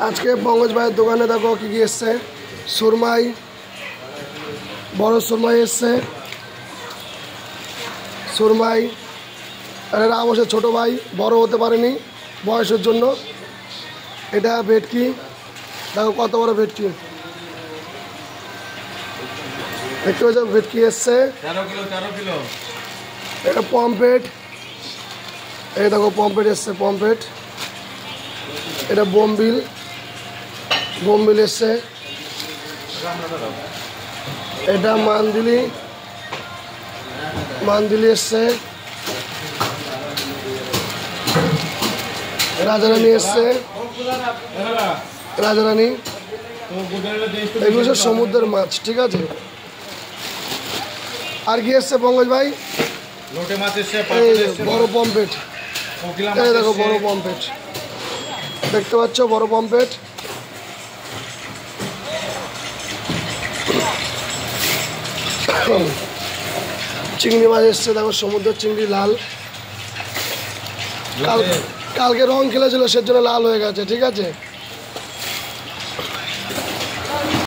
আজকে পঙ্কজ ভাইয়ের দোকানে দেখো কি কি এসছে। সুরমাই, বড় সুরমাই এসছে, সুরমাই। আর এরা অবশ্য ছোটো ভাই, বড় হতে পারেনি বয়সের জন্য। এটা ভেটকি, দেখো কত বড় ভেটকি, দেখতে পাচ্ছ ভেটকি এসছে 13 কিলো। এটা পমফ্রেট, এই দেখো পমফ্রেট এসছে, পমফ্রেট। এটা বোম্বিল, বোম্বিল এসছে। এটা মান্দিলি, মান্দিলি এসছে। রাজারানি এসছে, রাজারানি। এগুলো সব সমুদ্রের মাছ, ঠিক আছে। আর কি এসছে পঙ্কজ ভাই? লোটে মাছ এসছে, বড় পমফ্রেট, এই দেখো বড় পমফ্রেট, দেখতে পাচ্ছ বড় পমফ্রেট। চিংড়ি মাছ এসছে, দেখো সমুদ্রের চিংড়ি, লাল। কালকে রং খেলেছিল, সেজন্য লাল হয়ে গেছে, ঠিক আছে।